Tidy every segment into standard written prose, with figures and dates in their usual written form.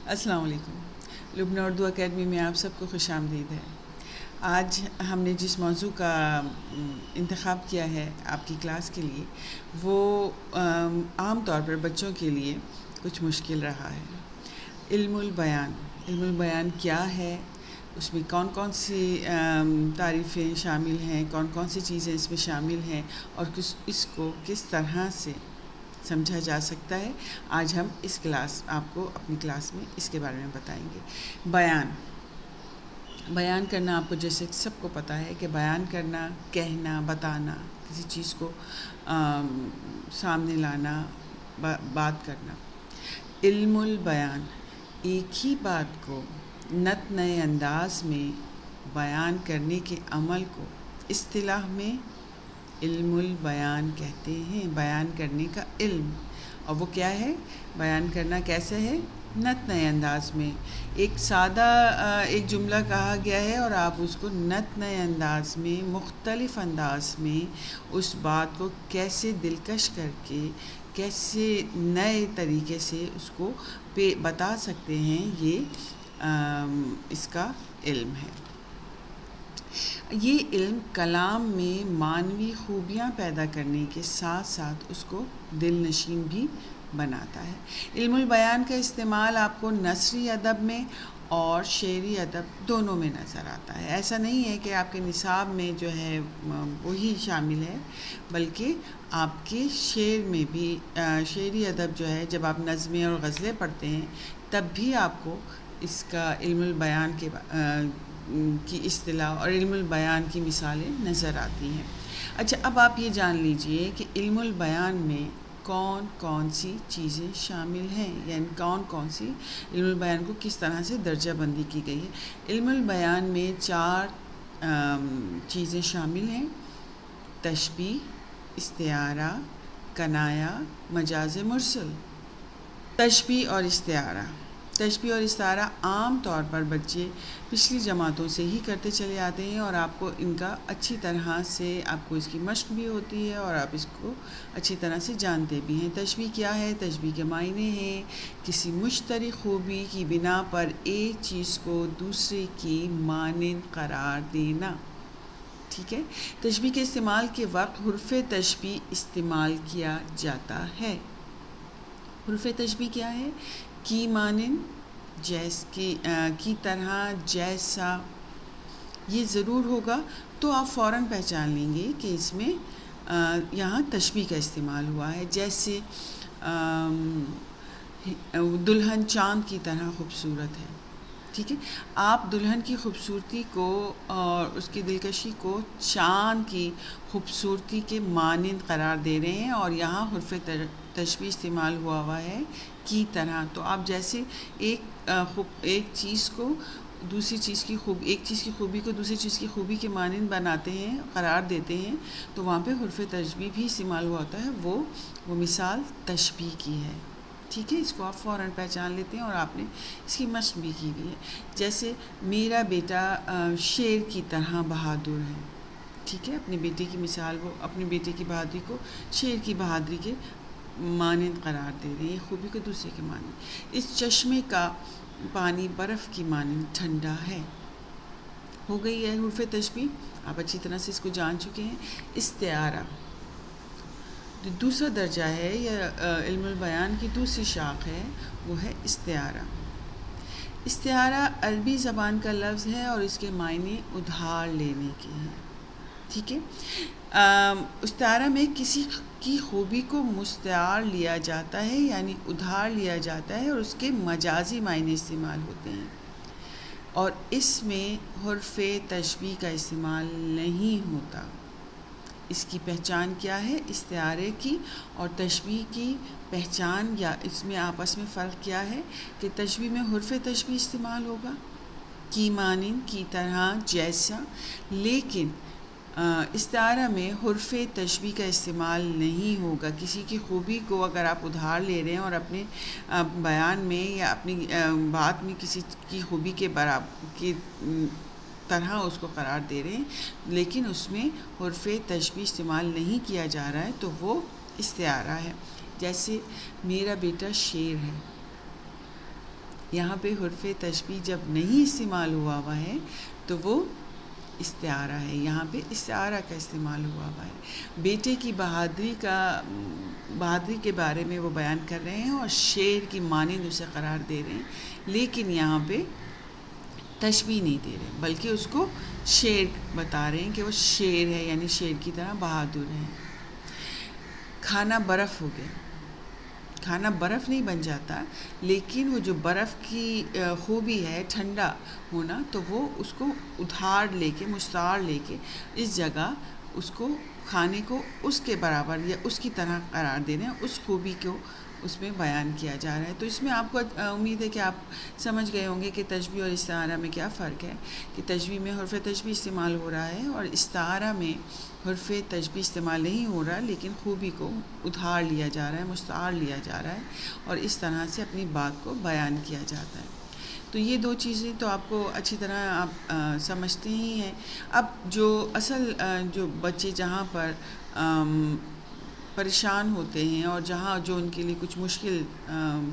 السلام علیکم۔ لبنہ اردو اکیڈمی میں آپ سب کو خوش آمدید ہے۔ آج ہم نے جس موضوع کا انتخاب کیا ہے آپ کی کلاس کے لیے وہ عام طور پر بچوں کے لیے کچھ مشکل رہا ہے۔ علم البیان۔ علم البیان کیا ہے، اس میں کون کون سی تعریفیں شامل ہیں، کون کون سی چیزیں اس میں شامل ہیں، اور اس کو کس طرح سے سمجھا جا سکتا ہے، آج ہم آپ کو اپنی کلاس میں اس کے بارے میں بتائیں گے۔ بیان کرنا، آپ کو جیسے سب کو پتہ ہے کہ بیان کرنا، کہنا، بتانا، کسی چیز کو سامنے لانا، بات کرنا۔ علم البیان، ایک ہی بات کو نت نئے انداز میں بیان کرنے کے عمل کو اصطلاح میں علم البیان کہتے ہیں۔ بیان کرنے کا علم، اور وہ کیا ہے؟ بیان کرنا کیسے ہے؟ نت نئے انداز میں۔ ایک سادہ ایک جملہ کہا گیا ہے اور آپ اس کو نت نئے انداز میں، مختلف انداز میں اس بات کو کیسے دلکش کر کے، کیسے نئے طریقے سے اس کو بتا سکتے ہیں، یہ اس کا علم ہے۔ یہ علم کلام میں معنوی خوبیاں پیدا کرنے کے ساتھ ساتھ اس کو دل نشین بھی بناتا ہے۔ علم البیان کا استعمال آپ کو نثری ادب میں اور شعری ادب دونوں میں نظر آتا ہے۔ ایسا نہیں ہے کہ آپ کے نصاب میں جو ہے وہی شامل ہے، بلکہ آپ کے شعر میں بھی، شعری ادب جو ہے، جب آپ نظمیں اور غزلیں پڑھتے ہیں تب بھی آپ کو اس کا علم البیان کی اصطلاح اور علم البیان کی مثالیں نظر آتی ہیں۔ اچھا، اب آپ یہ جان لیجئے کہ علم البیان میں کون کون سی چیزیں شامل ہیں، یعنی کون کون سی علم البیان کو کس طرح سے درجہ بندی کی گئی ہے۔ علم البیان میں 4 چیزیں شامل ہیں: تشبیہ، استعارہ، کنایہ، مجاز مرسل۔ تشبیہ اور استعارہ۔ تشبیہ اور استعارہ عام طور پر بچے پچھلی جماعتوں سے ہی کرتے چلے آتے ہیں، اور آپ کو ان کا اچھی طرح سے، آپ کو اس کی مشق بھی ہوتی ہے اور آپ اس کو اچھی طرح سے جانتے بھی ہیں۔ تشبیہ کیا ہے؟ تشبیہ کے معنی ہیں کسی مشترک خوبی کی بنا پر ایک چیز کو دوسرے کی مانند قرار دینا۔ ٹھیک ہے؟ تشبیہ کے استعمال کے وقت حرف تشبیہ استعمال کیا جاتا ہے۔ حرف تشبیہ کیا ہے؟ کی مانند، کی طرح، جیسا، یہ ضرور ہوگا تو آپ فوراً پہچان لیں گے کہ اس میں یہاں تشبیہ کا استعمال ہوا ہے۔ جیسے دلہن چاند کی طرح خوبصورت ہے۔ ٹھیک ہے؟ آپ دلہن کی خوبصورتی کو اور اس کی دلکشی کو چاند کی خوبصورتی کے مانند قرار دے رہے ہیں، اور یہاں حرف تشبیہ استعمال ہوا ہے کی طرح۔ تو آپ جیسے ایک چیز کو دوسری چیز کی ایک چیز کی خوبی کو دوسری چیز کی خوبی کے مانند بناتے ہیں، قرار دیتے ہیں، تو وہاں پہ حرف تشبیہ بھی استعمال ہوا ہوتا ہے۔ وہ مثال تشبیہ کی ہے۔ ٹھیک ہے؟ اس کو آپ فوراً پہچان لیتے ہیں اور آپ نے اس کی مشق بھی کی ہوئی ہے۔ جیسے میرا بیٹا شیر کی طرح بہادر ہے۔ ٹھیک ہے؟ اپنے بیٹے کی مثال، وہ اپنے بیٹے کی بہادری کو شیر کی بہادری کے مانند قرار دے رہے ہیں، خوبی کو دوسرے کے مانند۔ اس چشمے کا پانی برف کی مانند ٹھنڈا ہے۔ ہو گئی ہے حرف تشبیہ، آپ اچھی طرح سے اس کو جان چکے ہیں۔ استعارہ جو دوسرا درجہ ہے، یا علم البیان کی دوسری شاخ ہے، وہ ہے استعارہ۔ استعارہ عربی زبان کا لفظ ہے اور اس کے معنی ادھار لینے کے ہیں۔ ٹھیک ہے؟ استعارہ میں کسی کی خوبی کو مستعار لیا جاتا ہے، یعنی ادھار لیا جاتا ہے، اور اس کے مجازی معنی استعمال ہوتے ہیں، اور اس میں حرف تشبیہ کا استعمال نہیں ہوتا۔ اس کی پہچان کیا ہے؟ استعارے کی اور تشبیہ کی پہچان، یا اس میں آپس میں فرق کیا ہے کہ تشبیہ میں حرف تشبیہ استعمال ہوگا، کی مانند، کی طرح، جیسا، لیکن استعارہ میں حرف تشبیہ کا استعمال نہیں ہوگا۔ کسی کی خوبی کو اگر آپ ادھار لے رہے ہیں اور اپنے بیان میں یا اپنی بات میں کسی کی خوبی کے طرح اس کو قرار دے رہے ہیں، لیکن اس میں حرف تشبیہ استعمال نہیں کیا جا رہا ہے، تو وہ استعارہ ہے۔ جیسے میرا بیٹا شیر ہے۔ یہاں پہ حرف تشبیہ جب نہیں استعمال ہوا ہوا ہے تو وہ استعارہ ہے. یہاں پہ استعارہ کا استعمال ہوا ہوا ہے. بیٹے کی بہادری کے بارے میں وہ بیان کر رہے ہیں اور شیر کی مانند اسے قرار دے رہے ہیں، لیکن یہاں پہ تشبیہ نہیں دے رہے بلکہ اس کو شیر بتا رہے ہیں کہ وہ شیر ہے، یعنی شیر کی طرح بہادر ہے. کھانا برف ہو گیا. کھانا برف نہیں بن جاتا، لیکن وہ جو برف کی خوبی ہے ٹھنڈا ہونا، تو وہ اس کو ادھار لے کے مستعار لے کے اس جگہ اس کو کھانے کو اس کے برابر یا اس کی طرح قرار دے رہے ہیں، اس خوبی کو اس میں بیان کیا جا رہا ہے. تو اس میں آپ کو امید ہے کہ آپ سمجھ گئے ہوں گے کہ تشبیہ اور استعارہ میں کیا فرق ہے. کہ تشبیہ میں حرف تشبیہ استعمال ہو رہا ہے اور استعارہ میں حرف تشبیہ استعمال نہیں ہو رہا، لیکن خوبی کو ادھار لیا جا رہا ہے، مستعار لیا جا رہا ہے اور اس طرح سے اپنی بات کو بیان کیا جاتا ہے. تو یہ دو چیزیں تو آپ کو اچھی طرح آپ سمجھتے ہی ہیں. اب جو اصل جو بچے جہاں پر پریشان ہوتے ہیں اور جہاں جو ان کے لیے کچھ مشکل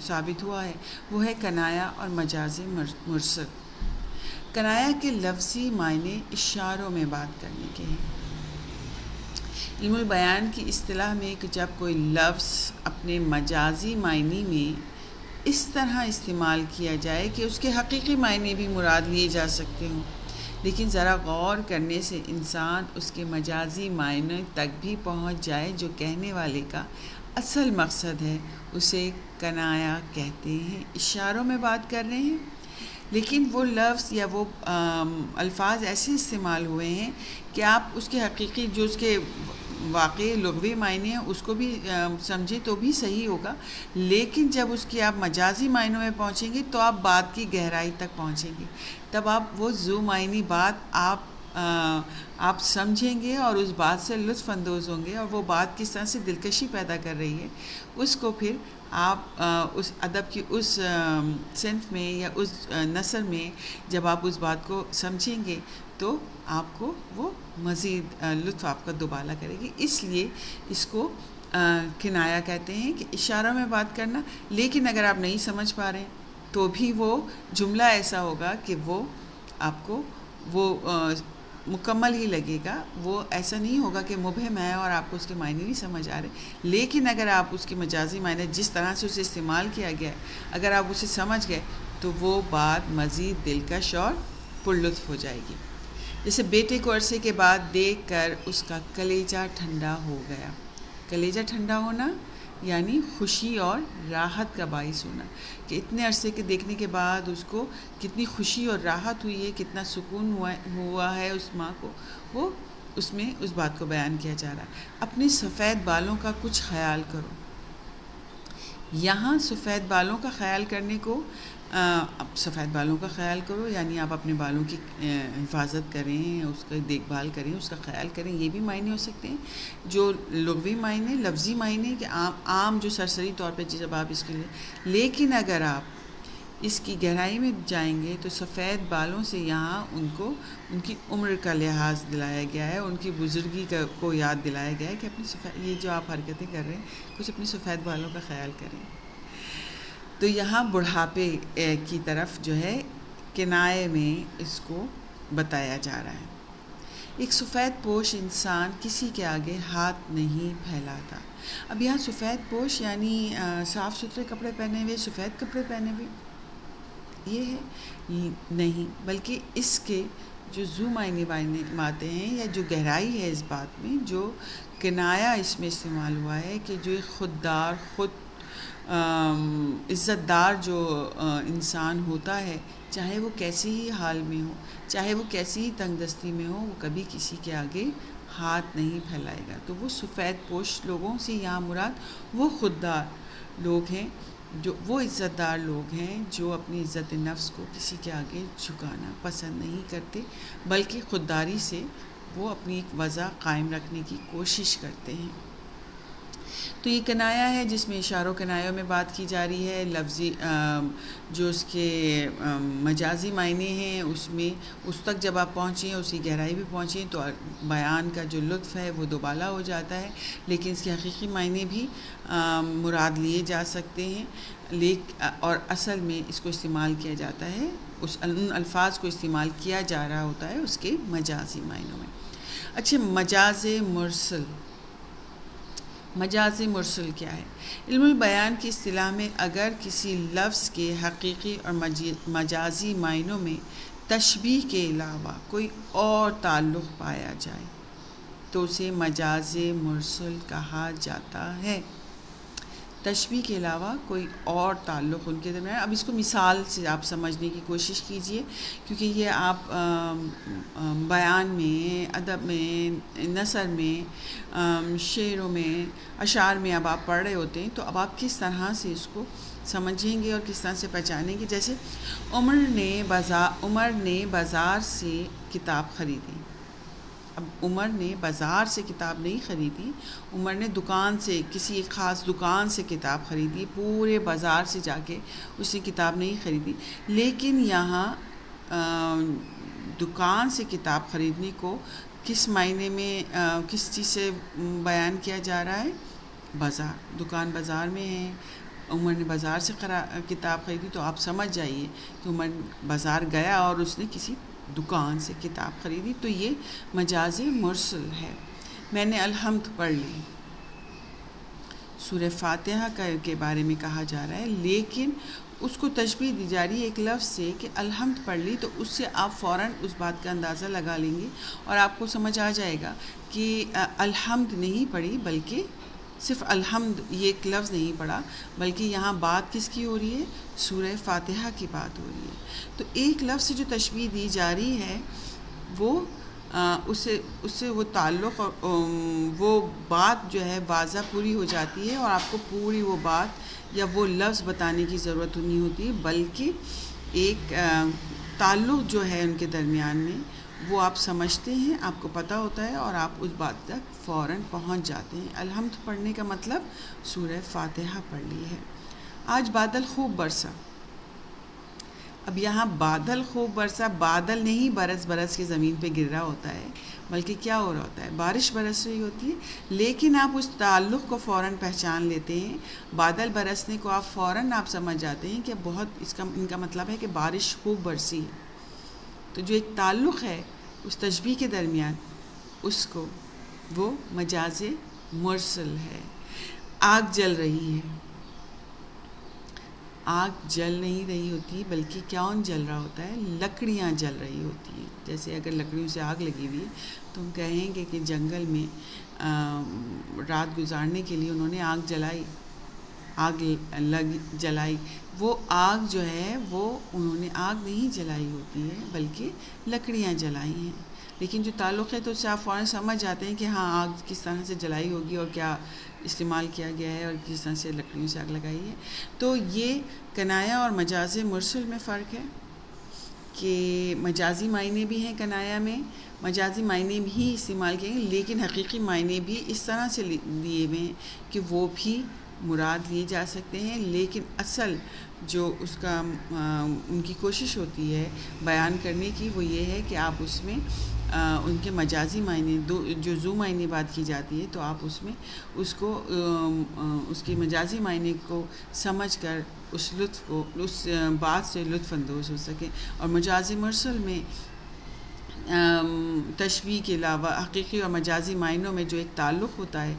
ثابت ہوا ہے وہ ہے کنایا اور مجاز مرسل. کنایا کے لفظی معنی اشاروں میں بات کرنے کے ہیں. علم البیان کی اصطلاح میں کہ جب کوئی لفظ اپنے مجازی معنی میں اس طرح استعمال کیا جائے کہ اس کے حقیقی معنی بھی مراد لیے جا سکتے ہوں، لیکن ذرا غور کرنے سے انسان اس کے مجازی معنی تک بھی پہنچ جائے جو کہنے والے کا اصل مقصد ہے، اسے کنایا کہتے ہیں. اشاروں میں بات کر رہے ہیں، لیکن وہ لفظ یا وہ الفاظ ایسے استعمال ہوئے ہیں کہ آپ اس کے حقیقی جو اس کے واقعی لغوی معنی ہیں اس کو بھی سمجھیں تو بھی صحیح ہوگا، لیکن جب اس کی آپ مجازی معنوں میں پہنچیں گے تو آپ بات کی گہرائی تک پہنچیں گے. تب آپ وہ ذو معنی بات آپ سمجھیں گے اور اس بات سے لطف اندوز ہوں گے، اور وہ بات کس طرح سے دلکشی پیدا کر رہی ہے اس کو پھر آپ اس ادب کی اس صنف میں یا اس نثر میں جب آپ اس بات کو سمجھیں گے تو آپ کو وہ مزید لطف آپ کا دوبالا کرے گی. اس لیے اس کو کنایا کہتے ہیں کہ اشاروں میں بات کرنا. لیکن اگر آپ نہیں سمجھ پا رہے تو بھی وہ جملہ ایسا ہوگا کہ وہ آپ کو وہ مکمل ہی لگے گا. وہ ایسا نہیں ہوگا کہ مبہم ہے اور آپ کو اس کے معنی نہیں سمجھ آ رہے، لیکن اگر آپ اس کے مجازی معنی جس طرح سے اسے استعمال کیا گیا ہے اگر آپ اسے سمجھ گئے تو وہ بات مزید دلکش اور پرلطف ہو جائے گی. جیسے بیٹے کو عرصے کے بعد دیکھ کر اس کا کلیجہ ٹھنڈا ہو گیا. کلیجہ ٹھنڈا ہونا یعنی خوشی اور راحت کا باعث ہونا، کہ اتنے عرصے کے دیکھنے کے بعد اس کو کتنی خوشی اور راحت ہوئی ہے، کتنا سکون ہوا ہے اس ماں کو، وہ اس میں اس بات کو بیان کیا جا رہا ہے. اپنے سفید بالوں کا کچھ خیال کرو. یہاں سفید بالوں کا خیال کرنے کو اب سفید بالوں کا خیال کرو یعنی آپ اپنے بالوں کی حفاظت کریں، اس کا دیکھ بھال کریں، اس کا خیال کریں، یہ بھی معنی ہو سکتے ہیں. جو لغوی معنی لفظی معنی کہ عام جو سرسری طور پہ جب آپ اس کے لیے، لیکن اگر آپ اس کی گہرائی میں جائیں گے تو سفید بالوں سے یہاں ان کی عمر کا لحاظ دلایا گیا ہے، ان کی بزرگی کو یاد دلایا گیا ہے کہ اپنی یہ جو آپ حرکتیں کر رہے ہیں کچھ اپنے سفید بالوں کا خیال کریں. تو یہاں بڑھاپے کی طرف جو ہے کنائے میں اس کو بتایا جا رہا ہے. ایک سفید پوش انسان کسی کے آگے ہاتھ نہیں پھیلاتا. اب یہاں سفید پوش یعنی صاف ستھرے کپڑے پہنے ہوئے، سفید کپڑے پہنے ہوئے یہ ہے نہیں، بلکہ اس کے جو ذو معنی باتیں ہیں یا جو گہرائی ہے اس بات میں، جو کنایا اس میں استعمال ہوا ہے کہ جو ایک خوددار عزت دار جو انسان ہوتا ہے، چاہے وہ کیسی ہی حال میں ہو، چاہے وہ کیسی ہی تنگ دستی میں ہو، وہ کبھی کسی کے آگے ہاتھ نہیں پھیلائے گا. تو وہ سفید پوش لوگوں سے یہاں مراد وہ خوددار لوگ ہیں، جو وہ عزت دار لوگ ہیں جو اپنی عزت نفس کو کسی کے آگے جھکانا پسند نہیں کرتے، بلکہ خودداری سے وہ اپنی ایک وضع قائم رکھنے کی کوشش کرتے ہیں. تو یہ کنایا ہے جس میں اشاروں کنایوں میں بات کی جا رہی ہے. لفظی جو اس کے مجازی معنی ہیں اس میں اس تک جب آپ پہنچیں اسی گہرائی پہ پہنچیں تو بیان کا جو لطف ہے وہ دوبالا ہو جاتا ہے، لیکن اس کے حقیقی معنی بھی مراد لیے جا سکتے ہیں. اور اصل میں اس کو استعمال کیا جاتا ہے، ان الفاظ کو استعمال کیا جا رہا ہوتا ہے اس کے مجازی معنوں میں. اچھا، مجاز مرسل کیا ہے؟ علم البیان کی اصطلاح میں اگر کسی لفظ کے حقیقی اور مجازی معنوں میں تشبیہ کے علاوہ کوئی اور تعلق پایا جائے تو اسے مجاز مرسل کہا جاتا ہے. تشبیہ کے علاوہ کوئی اور تعلق ان کے درمیان. اب اس کو مثال سے آپ سمجھنے کی کوشش کیجئے، کیونکہ یہ آپ بیان میں، ادب میں، نثر میں، شعروں میں، اشعار میں اب آپ پڑھ رہے ہوتے ہیں تو اب آپ کس طرح سے اس کو سمجھیں گے اور کس طرح سے پہچانیں گے. جیسے عمر نے بازار سے کتاب خریدی. اب عمر نے بازار سے کتاب نہیں خریدی، عمر نے دکان سے، کسی ایک خاص دکان سے کتاب خریدی. پورے بازار سے جا کے اس نے کتاب نہیں خریدی. لیکن یہاں دکان سے کتاب خریدنے کو کس معنی میں، کس چیز سے بیان کیا جا رہا ہے؟ بازار. دکان بازار میں ہے، عمر نے بازار سے کتاب خریدی، تو آپ سمجھ جائیے کہ عمر بازار گیا اور اس نے کسی دکان سے کتاب خریدی. تو یہ مجاز مرسل ہے. میں نے الحمد پڑھ لی. سورہ فاتحہ کے بارے میں کہا جا رہا ہے، لیکن اس کو تشبیہ دی جا رہی ہے ایک لفظ سے کہ الحمد پڑھ لی. تو اس سے آپ فوراً اس بات کا اندازہ لگا لیں گے اور آپ کو سمجھ آ جائے گا کہ الحمد نہیں پڑھی، بلکہ صرف الحمد یہ ایک لفظ نہیں پڑھا، بلکہ یہاں بات کس کی ہو رہی ہے؟ سورہ فاتحہ کی بات ہو رہی ہے. تو ایک لفظ سے جو تشبیہ دی جا رہی ہے وہ اس سے وہ تعلق اور وہ بات جو ہے واضح پوری ہو جاتی ہے، اور آپ کو پوری وہ بات یا وہ لفظ بتانے کی ضرورت نہیں ہوتی، بلکہ ایک تعلق جو ہے ان کے درمیان میں وہ آپ سمجھتے ہیں، آپ کو پتہ ہوتا ہے اور آپ اس بات تک فوراً پہنچ جاتے ہیں. الحمد پڑھنے کا مطلب سورہ فاتحہ پڑھ لی ہے. آج بادل خوب برسا. اب یہاں بادل خوب برسا، بادل نہیں برس برس کے زمین پہ گر رہا ہوتا ہے، بلکہ کیا ہو رہا ہوتا ہے؟ بارش برس رہی ہوتی ہے. لیکن آپ اس تعلق کو فوراً پہچان لیتے ہیں. بادل برسنے کو آپ فوراً آپ سمجھ جاتے ہیں کہ ان کا مطلب ہے کہ بارش خوب برسی ہے. تو جو ایک تعلق ہے اس تشبیہ کے درمیان، اس کو وہ مجاز مرسل ہے. آگ جل رہی ہے. آگ جل نہیں رہی ہوتی، بلکہ کون جل رہا ہوتا ہے؟ لکڑیاں جل رہی ہوتی ہیں. جیسے اگر لکڑیوں سے آگ لگی ہوئی ہے تو ہم کہیں گے کہ جنگل میں رات گزارنے کے لیے انہوں نے آگ جلائی. وہ آگ جو ہے وہ انہوں نے آگ نہیں جلائی ہوتی ہے، بلکہ لکڑیاں جلائی ہیں. لیکن جو تعلق ہے تو اس سے آپ فوراً سمجھ جاتے ہیں کہ ہاں آگ کس طرح سے جلائی ہوگی اور کیا استعمال کیا گیا ہے اور کس طرح سے لکڑیوں سے آگ لگائی ہے. تو یہ کنایا اور مجاز مرسل میں فرق ہے کہ مجازی معنی بھی ہیں کنایا میں، مجازی معنی بھی استعمال کیے ہیں، لیکن حقیقی معنی بھی اس طرح سے لیے ہوئے ہیں کہ وہ بھی مراد لیے جا سکتے ہیں. لیکن اصل جو اس کا ان کی کوشش ہوتی ہے بیان کرنے کی وہ یہ ہے کہ آپ اس میں ان کے مجازی معنی جو ذو معنی بات کی جاتی ہے تو آپ اس میں اس کو اس کی مجازی معنی کو سمجھ کر اس بات سے لطف اندوز ہو سکیں. اور مجاز مرسل میں تشبیہ کے علاوہ حقیقی اور مجازی معنوں میں جو ایک تعلق ہوتا ہے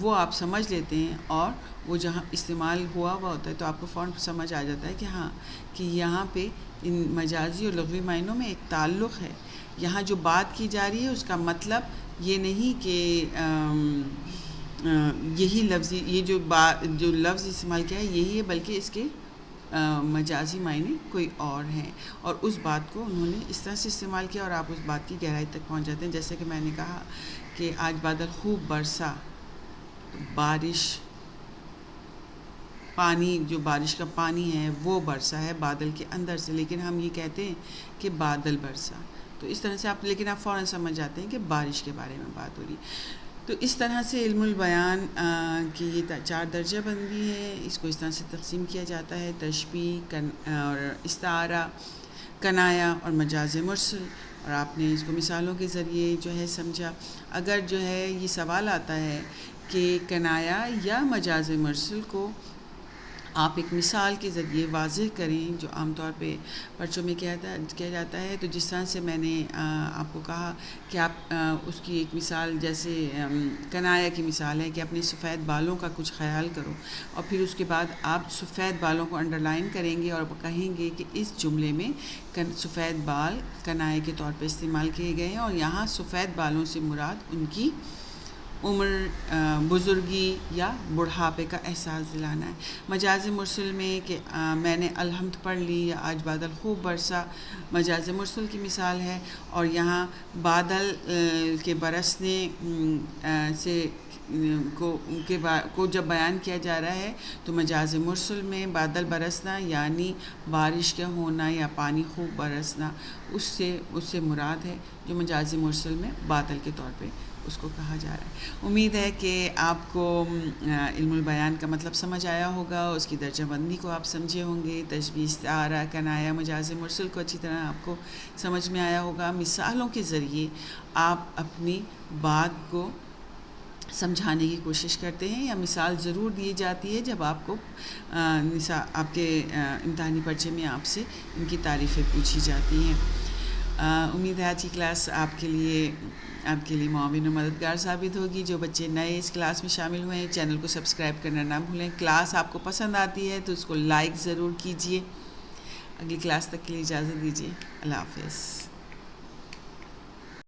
وہ آپ سمجھ لیتے ہیں، اور وہ جہاں استعمال ہوا ہوتا ہے تو آپ کو فوراً سمجھ آ جاتا ہے کہ ہاں کہ یہاں پہ ان مجازی اور لغوی معنوں میں ایک تعلق ہے. یہاں جو بات کی جا رہی ہے اس کا مطلب یہ نہیں کہ یہی لفظی یہ جو لفظ استعمال کیا ہے یہی ہے، بلکہ اس کے مجازی معنی کوئی اور ہیں، اور اس بات کو انہوں نے اس طرح سے استعمال کیا اور آپ اس بات کی گہرائی تک پہنچ جاتے ہیں. جیسے کہ میں نے کہا کہ آج بادل خوب برسا. بارش، پانی، جو بارش کا پانی ہے وہ برسا ہے بادل کے اندر سے، لیکن ہم یہ کہتے ہیں کہ بادل برسا. تو اس طرح سے لیکن آپ فوراً سمجھ جاتے ہیں کہ بارش کے بارے میں بات ہو رہی. تو اس طرح سے علم البیان کی یہ 4 درجہ بندی ہے. اس کو اس طرح سے تقسیم کیا جاتا ہے: تشبیہ اور استعارہ، کنایا اور مجاز مرسل. اور آپ نے اس کو مثالوں کے ذریعے جو ہے سمجھا. اگر جو ہے یہ سوال آتا ہے کہ کنایا یا مجاز مرسل کو آپ ایک مثال کے ذریعے واضح کریں، جو عام طور پہ پرچوں میں کیا جاتا ہے، تو جس طرح سے میں نے آپ کو کہا کہ آپ اس کی ایک مثال جیسے کنایا کی مثال ہے کہ اپنے سفید بالوں کا کچھ خیال کرو، اور پھر اس کے بعد آپ سفید بالوں کو انڈر لائن کریں گے اور کہیں گے کہ اس جملے میں سفید بال کنائے کے طور پہ استعمال کیے گئے ہیں، اور یہاں سفید بالوں سے مراد ان کی عمر، بزرگی یا بڑھاپے کا احساس دلانا ہے. مجاز مرسل میں کہ میں نے الحمد پڑھ لی یا آج بادل خوب برسا، مجاز مرسل کی مثال ہے. اور یہاں بادل کے برسنے سے کو جب بیان کیا جا رہا ہے تو مجاز مرسل میں بادل برسنا یعنی بارش کا ہونا یا پانی خوب برسنا اس سے مراد ہے، جو مجاز مرسل میں بادل کے طور پہ اس کو کہا جا رہا ہے. امید ہے کہ آپ کو علم البیان کا مطلب سمجھ آیا ہوگا، اس کی درجہ بندی کو آپ سمجھے ہوں گے، تشبیہ، استعارہ، کنایا، مجاز مرسل کو اچھی طرح آپ کو سمجھ میں آیا ہوگا. مثالوں کے ذریعے آپ اپنی بات کو سمجھانے کی کوشش کرتے ہیں، یا مثال ضرور دی جاتی ہے جب آپ کو آپ کے امتحانی پرچے میں آپ سے ان کی تعریفیں پوچھی جاتی ہیں. امید ہے آج کی کلاس آپ کے لیے معاون و مددگار ثابت ہوگی. جو بچے نئے اس کلاس میں شامل ہوئے ہیں چینل کو سبسکرائب کرنا نہ بھولیں. کلاس آپ کو پسند آتی ہے تو اس کو لائک ضرور کیجیے. اگلی کلاس تک کے لیے اجازت دیجیے. اللہ حافظ.